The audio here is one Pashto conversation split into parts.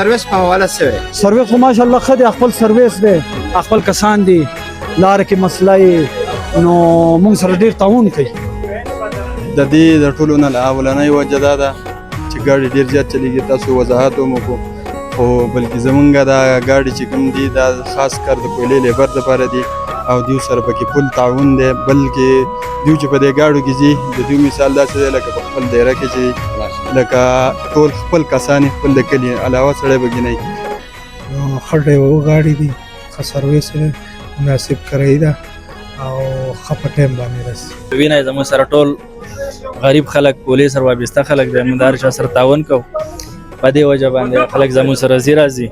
سرویس په حواله څه سرویس خو ماشاءالله ښه دی، خپل سرویس دی، خپل کسان دي، لاره کې مسله یې نو موږ سره ډېر تعاون کوي. د دې د ټولو نه اولنۍ وجه دا ده چې ګاډي ډېر زیات چلیږي. تاسو وضاحت هم وکړو، خو بلکې زمونږ دا ګاډي چې کوم دي دا خاص کر د کویلې لیبر دپاره دي او دیو سره پکې پل تعاون دی. بلکې دیو چې په دې ګاډو کې ځي د دیو مثال داسې دی لکه په خپل دایره کې چې لکه ټول خپل کسان خپل د کلي علاوه سړی به ګینئ. نو ښه ډرایور ګاډي دي، ښه سرویس دی، مناسب کرایي ده او ښه په ټایم باندې رسي. وینئ زموږ سره ټول غریب خلک، پولیس سره وابسته خلک دی، موږ د هر چا سره تعاون کوو. په دې وجه باندې خلک زموږ سره ځي راځي.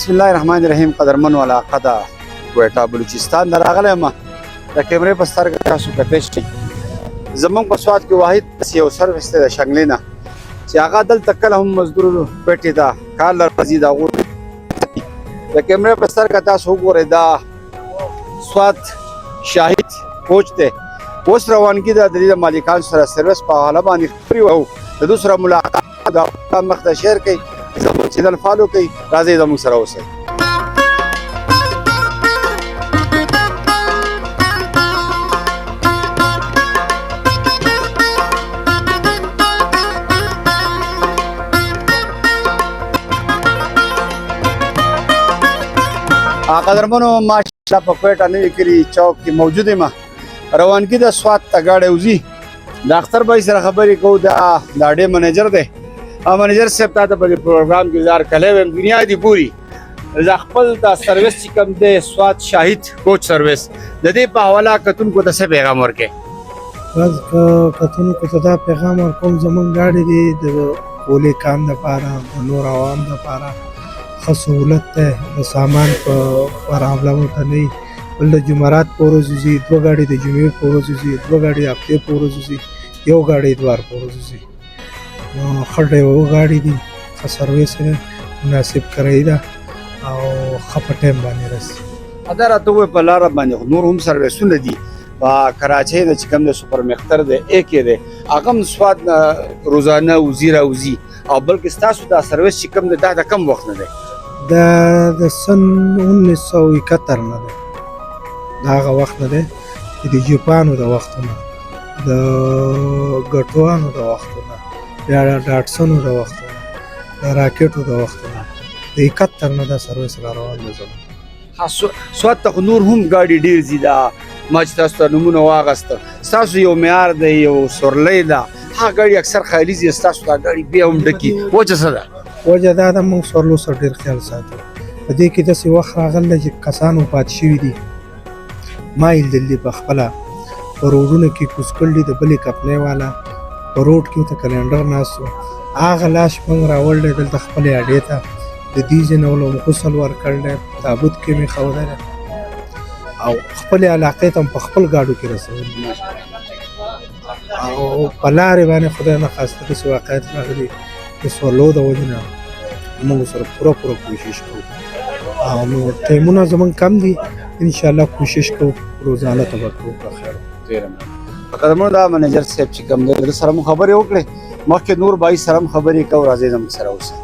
بسم الله الرحمن الرحیم. قدرمن علاقه ده کوټه بلوچستان د راغلی یم د کیمرې په سترګه تاسو کتلی شئ. زموږ په سوات کې واحد یو سروس دی د شنګلې نه چې هغه دلته کله هم مزدور پټې ته کار له راځي د هغو د کیمرې په سترګه تاسو وګورئ دا سوات شاهد کوچ دی. اوس روانګي ده د دې د مالکانو سره سروس په حواله باندې خبرې وو د دوی سره ملاقات د مخ ته شیر کوي. زموږ چینل فالو کوي، راځئ زموږ سره اوسئ. قدرمنو ماشاءالله په کوټه نوي کلي چوک کې موجود یم. روانګي د سوات ته ګاډی وځي. د اختر بھائی سره خبرې کوو، د اډې منیجر دی. منیجر صاحب تا ته په پروګرام کې گزار کړی ویم دنیا دی پوری زه خپل دا سروس چې کوم دی سوات شاهد کوچ سروس د دې په حواله کتونکو ته څه پیغام ورکړې؟ بس کتونکو ته دا پیغام ورکوم زموږ ګاډي دی د پولي کام دپاره د نور عوام دپاره ښه سهولت دی. د سامان په پرابلم ورته نه وي. بل د جمعرات په ورځ وځي، دوه ګاډي د جمعې په ورځ وځي، دوه ګاډي هفتې په ورځ وځي، یو ګاډی اتوار په ورځ وځي. نو ښه ډرایور ګاډي دي، ښه سرویس دی، مناسب کرایي ده او ښه په ټایم باندې رسي. دا راته ووایه په لاره باندې نور هم سروسونه دي. په کراچۍ نه چې کوم دی سوپر مختر دی اې کې دی هغه هم سوات روزانه وځي راوځي. او بلکې ستاسو دا سروس چې کوم دی دا د کم وخت نه دی؟ دا د سن 1971 نه دی، د هغه وخت نه دی چې د جاپانو د وختونه، د ګټوانو د وختونه، د ډاټسنو د وختونه، د راکټو د وختونه، د 71 نه دا سروس را روان دی زموږ. سوات ته خو نور هم ګاډي ډېر ځي. دا ما چې تاسو ته نومونه واغسته ستاسو یو معیار دی، یو سورلی ده. هغه ګاډي اکثر خیالي ځي، ستاسو دا ګاډي بیا هم ډکي. وجه څه ده؟ وجه دا ده موږ سورلو سره ډېر خیال ساتو. په دې کې داسې وخت راغلی چې کسان وفات شوي دي، ما یې لیدل دي په خپله په روډونو کې کوز کړي دي. د بلې کمپنۍ والا په روډ کې ورته کلنډر ناست و، هغه لاش موږ راوړلی دلته خپلې اډې ته د دې ځای نه ولو غسل ورکړی، تابوت کې مې ښودلی او خپلې علاقې ته هم په خپل ګاډو کې رسولي. او په لارې باندې خدای نخواسته داسې واقعیت راغلي د سورلو د وجې نه موږ سره پوره کوشش کوو او نو ټایمونه زموږ کم دي. انشاءالله کوشش کوو روزانه ته به کوو په خیر. قدرمنو دا منیجر صاحب چې کوم دی د سره مو خبرې وکړې، مخکې نور بھائی سره هم خبرې کوو. راځئ زموږ سره اوسئ.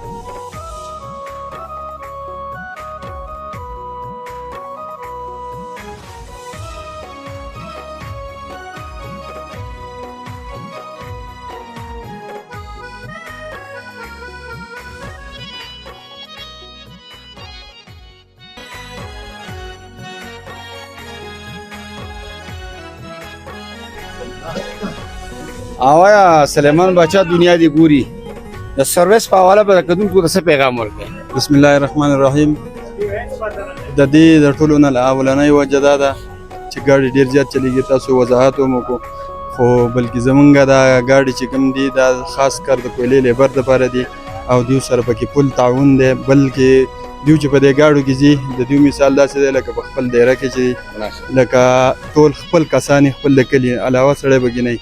آوایا سلیمان بچا دنیا دی ګوري د سروس په حواله به کتونکو ته څه پیغام ورکړې؟ بسم الله الرحمن الرحیم. د دې د ټولو نه اولنۍ وجه دا ده چې ګاډي ډېر زیات چلیږي. تاسو وضاحت هم وکړو، خو بلکې زمونږ دا ګاډي چې کوم دي دا خاص کر د کویلې لیبر دپاره دي او دیو سره پکې پل تعاون دی. بلکې دیو چې په دې ګاډو کې ځي د دیو مثال داسې دی لکه په خپل دایره کې چې لکه ټول خپل کسان خپل د کلي علاوه سړی به ګنئ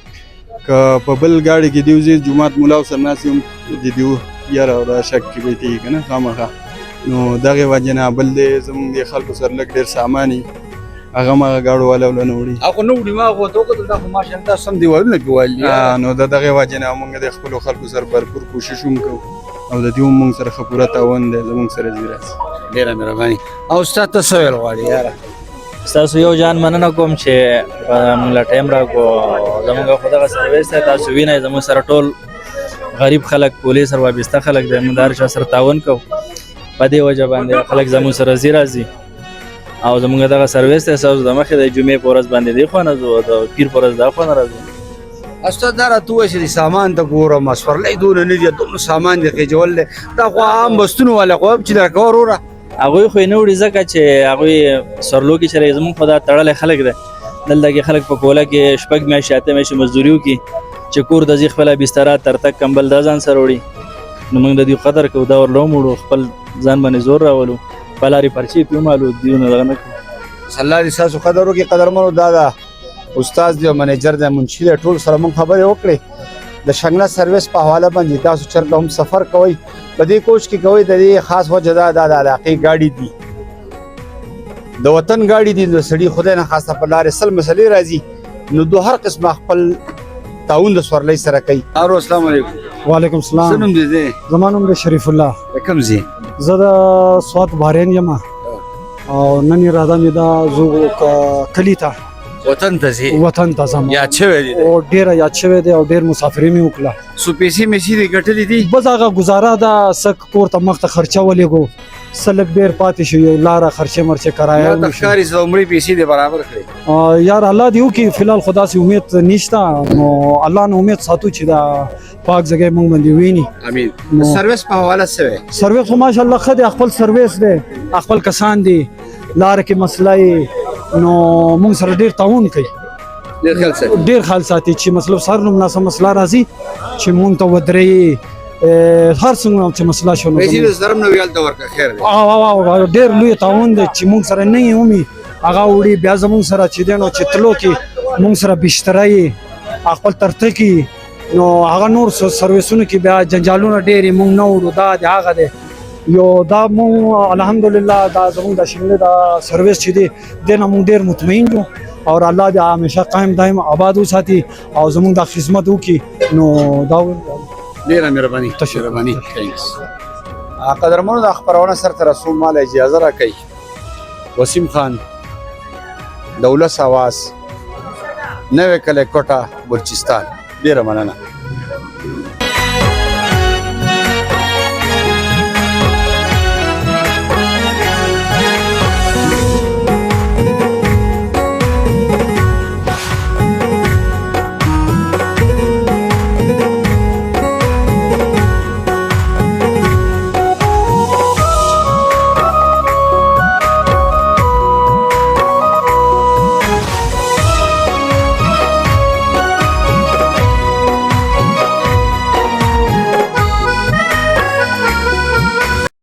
که په بل ګاډي کې دیو ځي جومات ملا ورسره ناست وي هم د دیو یاره او دا شک کې به تېږي که نه خامخا نو دغې وجې نه بل دی زموږ د خلکو سره لږ ډېر سامان وي هغه هم هغه ګاډو والا وله نه وړي هغه نه وړي ما خو ته وکتل دا خو ماشاءالله سم دیوالونه پې وایي نو د دغې وجې نه موږ د خپلو خلکو سره بھرپور کوشش هم کوو او د دې هم موږ سره ښه پوره تعاون دی زموږ سره ځي راسي ډېره مهرباني او استاد ته څه ویل غواړې یاره تاسو یو جان مننه کوم چې موږ له ټایم راکړو زموږ خو دغه سرویس دی تاسو وینئ زموږ سره ټول غریب خلک پولیس سره وابسته خلک دی موږ د هر چا سره تعاون کوو په دې وجه باندې خلک زموږ سره ځي راځي او زموږ دغه سرویس دی ستاسو د مخې د جمعې په ورځ باندې دې خوا نه ځو د پیر په ورځ دا خوا نه راځو استاد دا راته ووایه چې سامان ته ګورم سورلی دونه نه دي دومره سامان دی خېجول دی دا خو عام بستونو والا خو چې درکوه وروره هغوی خو یې نه وړي ځکه چې هغوی سرلو کې چې زموږ خو دا تړلی خلک دی دلته کې خلک په کوله کې شپږ میاشتې اته میاشتې مزدوري وکړي چې کور ته ځي خپله بستره ترتک کمبل دا ځان سره وړي نو موږ د دې قدر کوو دا ورله هم وړو خپل ځان باندې زور راولو په لارې پرچې پې ومالو دیونه دغه نه کوو الله دې ستاسو قدر وکړي قدرمنو دا ده استاد دی او منیجر دی منشي دی ټول سره موږ خبرې وکړې د شنګله سرویس په حواله باندې تاسو چېرته هم سفر کوئ په دې کوچ کې کوئ د دې خاص وجه دا د علاقې ګاډي دي د وطن ګاډي دي نو سړي خدای نه خواسته په لارې سل مسلې راځي نو دو هر قسمه خپل تعاون د سورلۍ سره کوي ارو السلام علیکم وعلیکم څه السلام نوم دی دی زما نوم دی شریف الله د کوم ځای زه د سوات بحرین یم او نن اراده مې ده زه کلي ته وطن ته ځې وطن ته ځم یاد شوی دی او ډېره یاد شوی دی او ډېر مسافري مې وکړه څو پیسې میسې دې ګټلې دي بس هغه ګزاره ده څه کور ته مخ ته خرچه ولېږو څه لږ ډېر پاتې شو یو لاره خرچې مرچې کرایه ما ته ښکاري چې د عمرې پیسې دې برابر کړې یار الله دې وکړي فلحال خو داسې امید نشته نو الله نه امید ساتو چې دا پاک ځای موږ باندې ویني امین نو سرویس په حواله څه وی سرویس خو ماشاءالله ښه دی خپل سرویس دی خپل کسان دي لاره کې مسله نو موږ سره ډېر تعاون کوي ډېر خیال ساتي ډېر خیال ساتي چې مطلب سر نو مناسب مسله راځي چې مونږ ته ودرېږي هر څومره چې مسله شو نو پیسې د زرم نه ویل ته ورکړه خیر دی او ډېر لوی تعاون دی چې مونږ سره نه یې ومي هغه وړي بیا زمونږ سره چې دی نو چې تلو کې مونږ سره بشتره یې خپل ترته کې نو هغه نور سرویسونو کې بیا جنجالونه ډېر مونږ نه وړو دا د هغه دی یو دا مونږ الحمدلله دا زمونږ د شنګلې دا سرویس چې دی دې نه مونږ ډېر مطمئن یو او الله دې همیشه قائم دائم آباد وساتي او زمونږ د خدمت وکړي نو دا ډېره مهرباني مهرباني قدرمنو د خپرونه سرته رسول مال اجازه راکړئ وسیم خان دولس آواز نوې کلی کوټه بلوچستان ډېره مننه